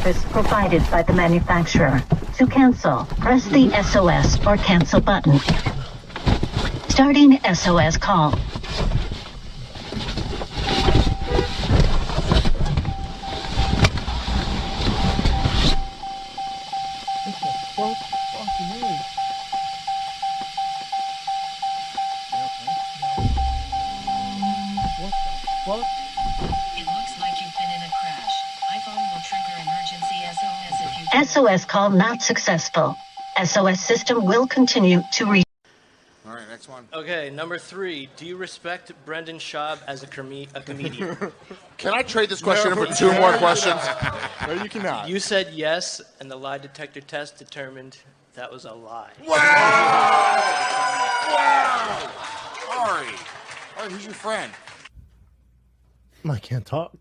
service provided by the manufacturer. To cancel, press the SOS or cancel button. Starting SOS call. SOS call not successful. SOS system will continue to read. All right, next one. Okay, number 3. Do you respect Brendan Schaub as a comedian? Can I trade this question for 2 more questions? No, you cannot. You said yes, and the lie detector test determined that was a lie. Wow! Wow! Ari. All right, who's your friend? I can't talk.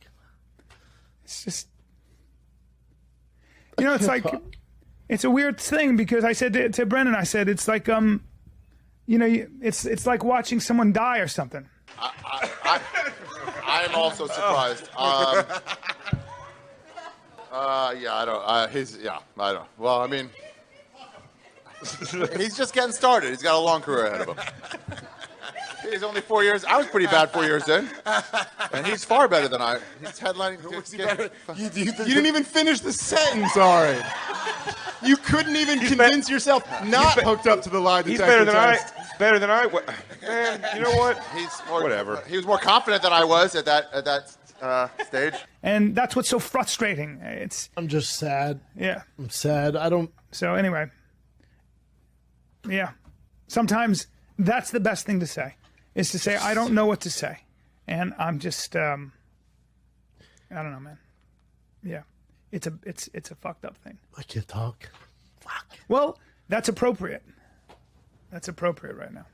It's just, you know, it's like, it's a weird thing because I said to Brendan, I said, it's like, you know, it's like watching someone die or something. I am also surprised. Yeah, I don't. I don't. Well, I mean, he's just getting started. He's got a long career ahead of him. He's only 4 years. I was pretty bad 4 years in, and he's far better than I. He's headlining. You didn't even finish the sentence, Ari. You couldn't even convince yourself not hooked up to the lie detector. He's better than test. better than I. Man, you know what? He's more, whatever. He was more confident than I was at that stage. And that's what's so frustrating. I'm just sad. Yeah. I'm sad. I don't. So anyway, yeah. Sometimes that's the best thing to say, is to say, I don't know what to say. And I'm just, I don't know, man. Yeah. It's a fucked up thing. I can't talk. Fuck. Well, that's appropriate. That's appropriate right now.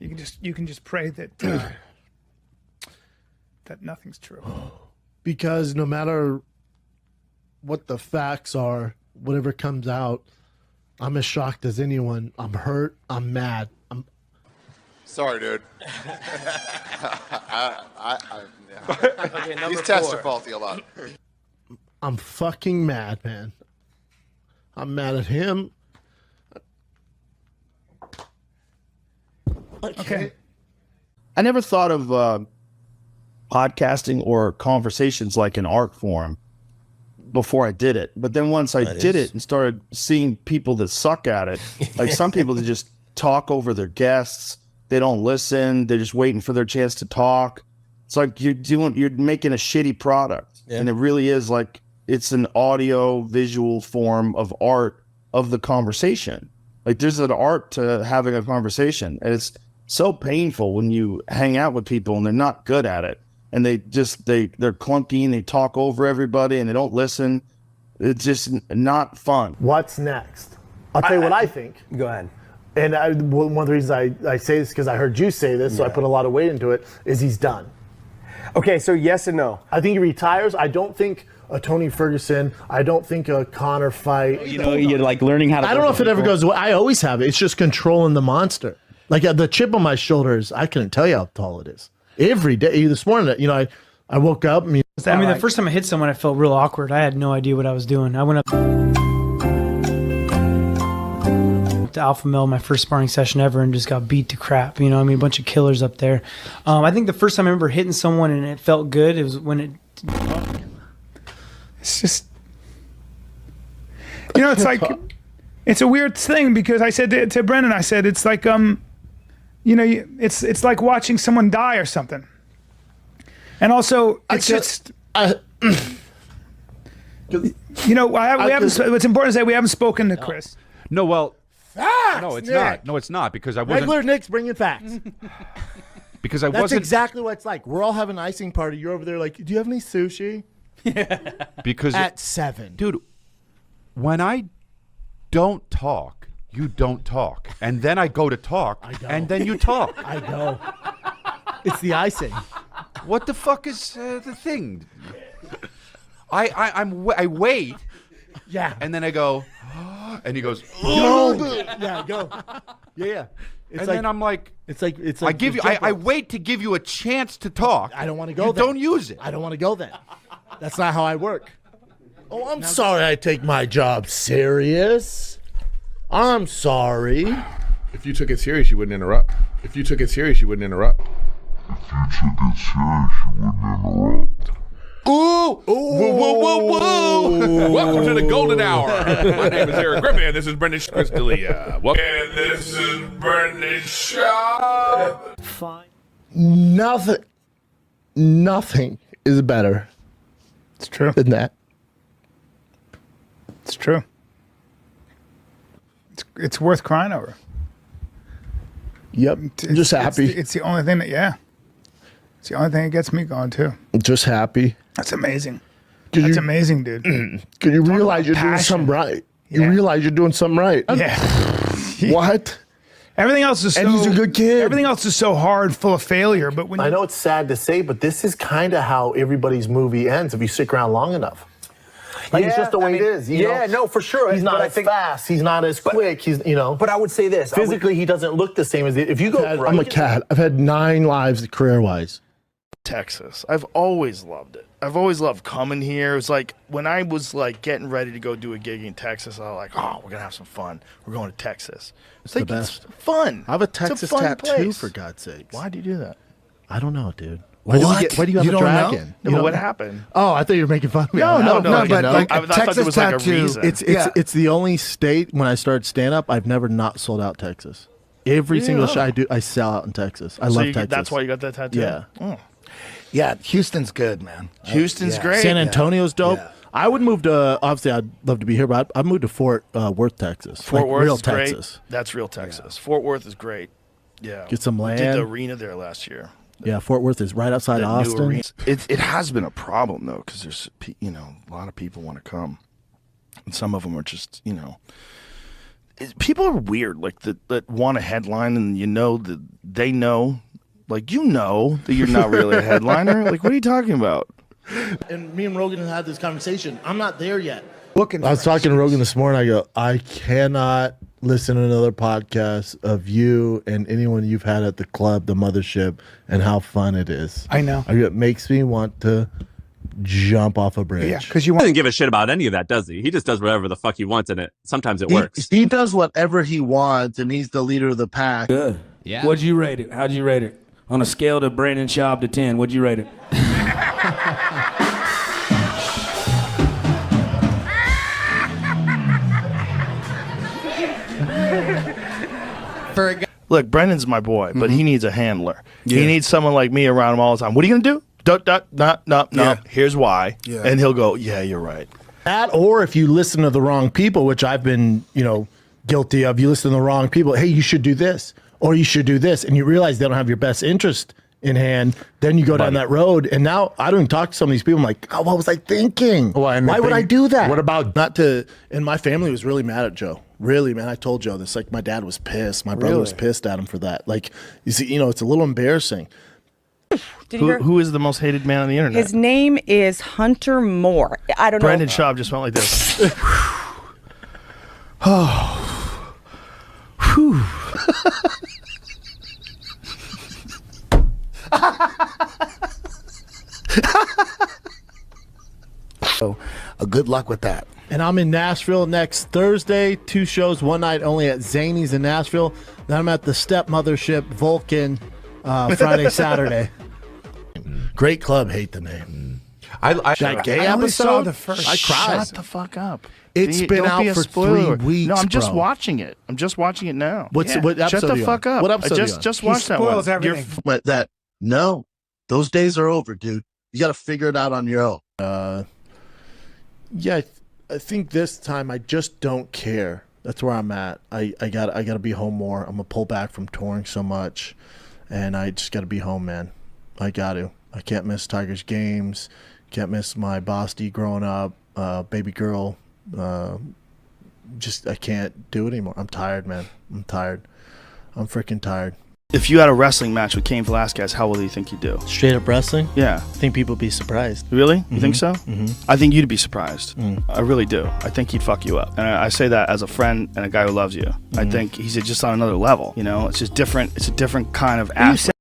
You can just pray that that nothing's true. Because no matter what the facts are, whatever comes out, I'm as shocked as anyone. I'm hurt. I'm mad. Sorry, dude. Okay, number These tests 4. are faulty a lot. I'm fucking mad, man. I'm mad at him. Okay. I never thought of podcasting or conversations like an art form before I did it. But then once I did it and started seeing people that suck at it, like some people that just talk over their guests, they don't listen, they're just waiting for their chance to talk. It's like you're making a shitty product. Yeah. And it really is like, it's an audio visual form of art of the conversation. Like there's an art to having a conversation. And it's so painful when you hang out with people and they're not good at it. And they're clunky and they talk over everybody and they don't listen. It's just not fun. What's next? I'll tell you what I think. Go ahead. And one of the reasons I say this, because I heard you say this, so I put a lot of weight into it, is he's done. Okay, so yes and no. I think he retires. I don't think a Tony Ferguson. I don't think a Conor fight. You know, you're like learning how to. I don't know if it ever goes away. I always have it. It's just controlling the monster. Like the chip on my shoulders, I couldn't tell you how tall it is. Every day, this morning, you know, I woke up. The first time I hit someone, I felt real awkward. I had no idea what I was doing. I went up to Alpha Male, my first sparring session ever, and just got beat to crap. You know, I mean, a bunch of killers up there. I think the first time I remember hitting someone and it felt good, it was when it. It's just, you know, it's like, it's a weird thing because I said to Brendan, I said, it's like, you know, it's like watching someone die or something. And also, it's just, you know, we haven't. What's important is that we haven't spoken to Chris. No, well, facts, no, it's Nick. not. No, it's not because I wasn't. Regular Nick's bringing facts. Because I That's wasn't. exactly what it's like. We're all having an icing party. You're over there like, do you have any sushi? Because at 7, dude, when I don't talk, you don't talk, and then I go to talk, and then you talk. I know. It's the icing. What the fuck is the thing? I wait. Yeah. And then I go, and he goes, yeah, go. Yeah. It's and like, then I'm like, it's like I give you. I wait to give you a chance to talk. I don't want to go you there. Don't use it. I don't want to go there. That's not how I work. Oh, I'm sorry I take my job serious. I'm sorry. If you took it serious, you wouldn't interrupt. If you took it serious, you wouldn't interrupt. Ooh! Whoa, whoa, whoa, whoa! Welcome to the Golden Hour. My name is Eric Griffin. This is Brendan Schaub. And this is Brendan Schaub. Fine. Nothing is better. It's true. Than that. It's true. It's worth crying over. Yep. I'm just happy. It's the only thing that, it's the only thing that gets me going too. Just happy. That's amazing. That's amazing, dude. Because you realize you're doing something right. You realize you're doing something right. Yeah. What? Everything else is and he's a good kid. Everything else is so hard, full of failure. But when I know it's sad to say, but this is kind of how everybody's movie ends if you stick around long enough. Like it's just the way it is. You know? No, for sure. He's not as fast. He's not as quick. He's, But I would say this. Physically, he doesn't look the same as if you go. I'm a cat. I've had 9 lives career-wise. Texas. I've always loved it. I've always loved coming here. It was like when I was like getting ready to go do a gig in Texas, I was like, oh, we're gonna have some fun. We're going to Texas. It's like the best. It's fun. I have a It's Texas fun tattoo, place. for God's sakes. Why do you do that? I don't know, dude. Why do you have a dragon? No, but what happened? Oh, I thought you were making fun of me. No, but like, I thought there was like a reason. It's the only state when I started stand up I've never not sold out Texas. Every single show I do, I sell out in Texas. I love Texas. That's why you got that tattoo. Yeah. Oh. Yeah, Houston's good, man. Houston's great. San Antonio's dope. Yeah. I would move to, obviously, I'd love to be here, but I'd move to Fort Worth, Texas. Fort Worth real is great. Texas. That's real Texas. Fort Worth is great. Yeah. Get some land. We did the arena there last year. Yeah, Fort Worth is right outside Austin. It has been a problem, though, because there's, a lot of people want to come. And some of them are just, people are weird, like, that want a headline and that they know. Like, that you're not really a headliner. Like, what are you talking about? And me and Rogan had this conversation. I'm not there yet. I was talking to Rogan this morning. I go, I cannot listen to another podcast of you and anyone you've had at the club, the mothership, and how fun it is. I know. It makes me want to jump off a bridge. Yeah, because He doesn't give a shit about any of that, does he? He just does whatever the fuck he wants, and sometimes it works. He does whatever he wants, and he's the leader of the pack. Good. Yeah. What'd you rate it? How'd you rate it? On a scale to Brendan Schaub to 10, what'd you rate it? Look, Brendan's my boy, but he needs a handler. Yeah. He needs someone like me around him all the time. What are you going to do? No. Yeah. Here's why. Yeah. And he'll go, yeah, you're right. That, or if you listen to the wrong people, which I've been, guilty of, you listen to the wrong people. Hey, you should do this, or you should do this. And you realize they don't have your best interest in hand. Then you go down that road. And now I don't even talk to some of these people. I'm like, oh, what was I thinking? Why would I do that? What about and my family was really mad at Joe. Really, man. I told Joe this. Like, my dad was pissed. My brother was pissed at him for that. Like, you see, it's a little embarrassing. Who is the most hated man on the internet? His name is Hunter Moore. I don't know. Brendan Schaub just went like this. Oh. Whew. So, good luck with that. And I'm in Nashville next Thursday. 2 shows, one night only at Zany's in Nashville. Then I'm at the Step Mothership Vulcan Friday, Saturday. Great club. Hate the name. That gay I only episode? saw the first. I cried. Shut the fuck up. It's been out for 3 weeks. No, I'm just bro. watching it. I'm just watching it now. What episode? Shut the fuck up. What episode? Just watch that one. Spoils everything. No, those days are over, dude. You got to figure it out on your own. Yeah, I think this time I just don't care. That's where I'm at. I gotta be home more. I'm gonna pull back from touring so much, and I just gotta be home, man. I got to. I can't miss Tigers games. Can't miss my Bosty growing up, baby girl. I can't do it anymore. I'm tired, man. I'm tired. I'm freaking tired. If you had a wrestling match with Cain Velasquez, how well do you think you'd do? Straight up wrestling? Yeah. I think people would be surprised. Really? You think so? Mm-hmm. I think you'd be surprised. I really do. I think he'd fuck you up. And I say that as a friend and a guy who loves you. I think he's just on another level. It's just different. It's a different kind of athlete.